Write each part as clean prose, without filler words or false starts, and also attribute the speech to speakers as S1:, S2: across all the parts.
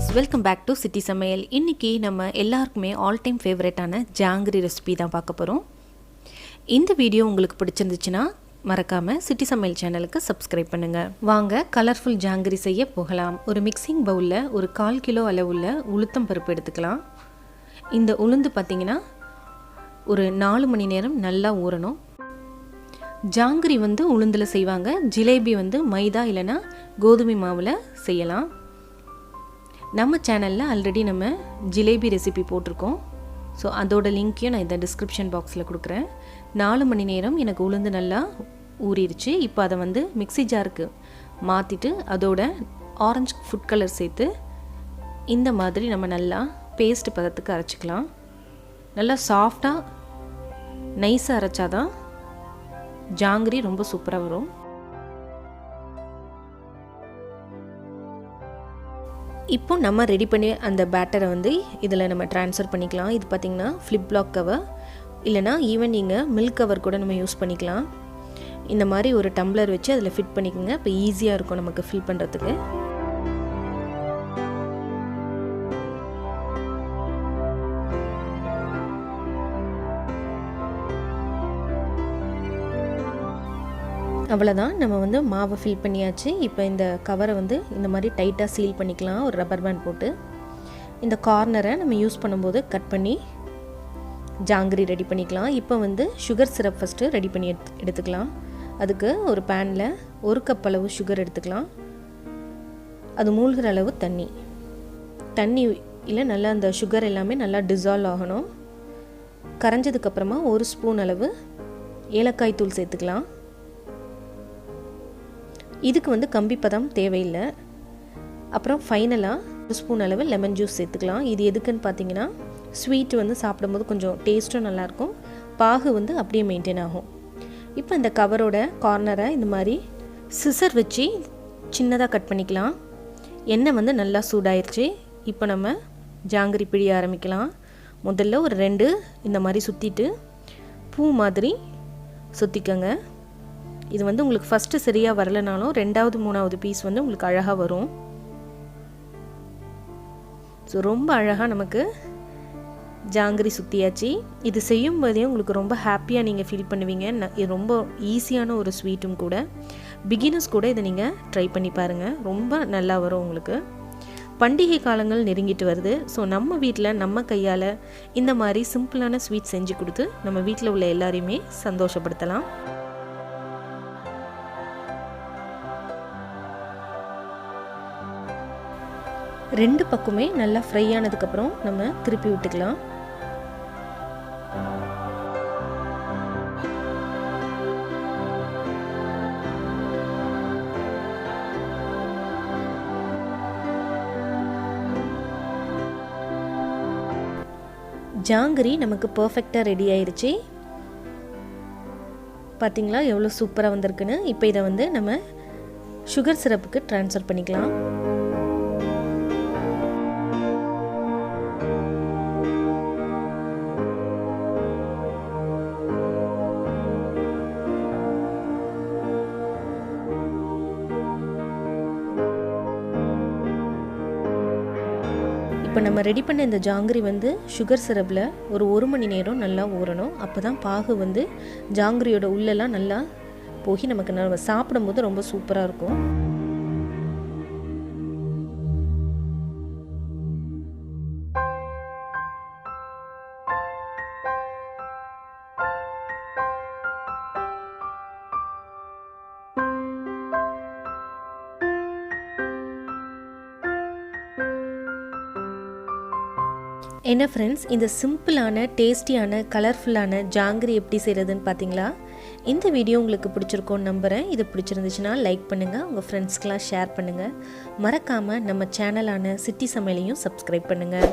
S1: Friends, welcome back to city சமையல். இன்றைக்கி நம்ம எல்லாருக்குமே ஆல் டைம் ஃபேவரட்டான ஜாங்கிரி ரெசிபி தான் பார்க்க போகிறோம். இந்த வீடியோ உங்களுக்கு பிடிச்சிருந்துச்சுன்னா மறக்காமல் சிட்டி சமையல் சேனலுக்கு சப்ஸ்கிரைப் பண்ணுங்கள். வாங்க கலர்ஃபுல் ஜாங்கிரி செய்ய போகலாம். ஒரு மிக்சிங் பவுலில் ஒரு 1/4 கிலோ அளவுள்ள உளுத்தம் பருப்பு எடுத்துக்கலாம். இந்த உளுந்து பார்த்திங்கன்னா ஒரு 4 மணி நேரம் நல்லா ஊறணும். ஜாங்கிரி உளுந்தில் செய்வாங்க. ஜிலேபி மைதா இல்லைனா கோதுமை மாவில் செய்யலாம். நம்ம சேனலில் ஆல்ரெடி நம்ம ஜிலேபி ரெசிபி போட்டிருக்கோம். ஸோ அதோட லிங்க்கையும் நான் இந்த டிஸ்கிரிப்ஷன் பாக்ஸில் கொடுக்குறேன். 4 மணி நேரம் எனக்கு உளுந்து நல்லா ஊறிடுச்சு. இப்போ அதை மிக்ஸி ஜாருக்கு மாற்றிட்டு அதோட ஆரஞ்சு ஃபுட் கலர் சேர்த்து இந்த மாதிரி நம்ம நல்லா பேஸ்ட் பதத்துக்கு அரைச்சிக்கலாம். நல்லா சாஃப்டாக நைஸாக அரைச்சாதான் ஜாங்கிரி ரொம்ப சூப்பராக வரும். இப்போ நம்ம ரெடி பண்ணி அந்த பேட்டரை இதில் நம்ம ட்ரான்ஸ்ஃபர் பண்ணிக்கலாம். இது பார்த்திங்கன்னா ஃப்ளிப் லாக் கவர் இல்லைனா ஈவன் நீங்கள் மில்க் கவர் கூட நம்ம யூஸ் பண்ணிக்கலாம். இந்த மாதிரி ஒரு டம்ளர் வச்சு அதில் ஃபிட் பண்ணிக்கோங்க. இப்போ ஈஸியாக இருக்கும் நமக்கு ஃபில் பண்ணுறதுக்கு. அவ்வளோதான், நம்ம மாவை ஃபில் பண்ணியாச்சு. இப்போ இந்த கவரை இந்த மாதிரி டைட்டாக சீல் பண்ணிக்கலாம் ஒரு ரப்பர் பேண்ட் போட்டு. இந்த கார்னரை நம்ம யூஸ் பண்ணும்போது கட் பண்ணி ஜாங்கிரி ரெடி பண்ணிக்கலாம். இப்போ சுகர் சிரப் ஃபஸ்ட்டு ரெடி பண்ணி எடுத்துக்கலாம். அதுக்கு ஒரு பேனில் 1 கப் அளவு சுகர் எடுத்துக்கலாம். அது மூழ்கிற அளவு தண்ணியில் நல்லா அந்த சுகர் எல்லாமே நல்லா டிசால்வ் ஆகணும். கரைஞ்சதுக்கப்புறமா 1 ஸ்பூன் அளவு ஏலக்காய் தூள் சேர்த்துக்கலாம். இதுக்கு கம்பி பதம் தேவையில்லை. அப்புறம் ஃபைனலாக 1 ஸ்பூன் அளவு லெமன் ஜூஸ் சேர்த்துக்கலாம். இது எதுக்குன்னு பார்த்தீங்கன்னா ஸ்வீட்டு சாப்பிடும்போது கொஞ்சம் டேஸ்ட்டும் நல்லாயிருக்கும். பாகு அப்படியே மெயின்டைன் ஆகும். இப்போ இந்த கவரோட கார்னரை இந்த மாதிரி சிசர் வச்சு சின்னதாக கட் பண்ணிக்கலாம். எண்ணெய் நல்லா சூடாயிருச்சு. இப்போ நம்ம ஜாங்கிரி பிழிய ஆரம்பிக்கலாம். முதல்ல ஒரு 2 இந்த மாதிரி சுற்றிட்டு பூ மாதிரி சுற்றிக்கோங்க. இது உங்களுக்கு ஃபஸ்ட்டு சரியாக வரலைனாலும் 2வது 3வது பீஸ் உங்களுக்கு அழகாக வரும். ஸோ ரொம்ப அழகாக நமக்கு ஜாங்கிரி சுற்றியாச்சு. இது செய்யும் போதே உங்களுக்கு ரொம்ப ஹாப்பியாக நீங்கள் ஃபீல் பண்ணுவீங்க. இது ரொம்ப ஈஸியான ஒரு ஸ்வீட்டும் கூட. பிகினர்ஸ் கூட இதை நீங்கள் ட்ரை பண்ணி பாருங்கள். ரொம்ப நல்லா வரும் உங்களுக்கு. பண்டிகை காலங்கள் நெருங்கிட்டு வருது. ஸோ நம்ம வீட்டில் நம்ம கையால் இந்த மாதிரி சிம்பிளான ஸ்வீட் செஞ்சு கொடுத்து நம்ம வீட்டில் உள்ள எல்லாரையுமே சந்தோஷப்படுத்தலாம். ரெண்டு பக்கமே நல்லா ஃப்ரை ஆனதுக்கப்புறம் நம்ம திருப்பி விட்டுக்கலாம். ஜாங்கிரி நமக்கு பர்ஃபெக்டாக ரெடி ஆயிடுச்சு. பார்த்தீங்களா எவ்வளோ சூப்பராக வந்திருக்குன்னு. இப்போ இதை நம்ம சுகர் சிரப்புக்கு ட்ரான்ஸ்ஃபர் பண்ணிக்கலாம். இப்போ நம்ம ரெடி பண்ண இந்த ஜாங்கிரி சுகர் சிரப்பில் ஒரு 1 மணி நேரம் நல்லா ஊறணும். அப்போ தான் பாகு ஜாங்கிரியோட உள்ளெல்லாம் நல்லா போய் நமக்கு சாப்பிடும்போது ரொம்ப சூப்பராக இருக்கும். என்ன ஃப்ரெண்ட்ஸ், இந்த சிம்பிளான டேஸ்டியான கலர்ஃபுல்லான ஜாங்கிரி எப்படி செய்கிறதுன்னு பார்த்தீங்களா? இந்த வீடியோ உங்களுக்கு பிடிச்சிருக்கோன்னு நம்புகிறேன். இது பிடிச்சிருந்துச்சுன்னா லைக் பண்ணுங்கள், உங்கள் ஃப்ரெண்ட்ஸ்க்கெலாம் ஷேர் பண்ணுங்கள். மறக்காமல் நம்ம சேனலான சிட்டி சமையலையும் சப்ஸ்கிரைப் பண்ணுங்கள்.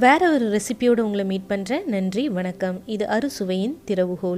S1: வேறு ஒரு ரெசிபியோடு உங்களை மீட் பண்ணுறேன். நன்றி, வணக்கம். இது அறுசுவையின் திறவுகோல்.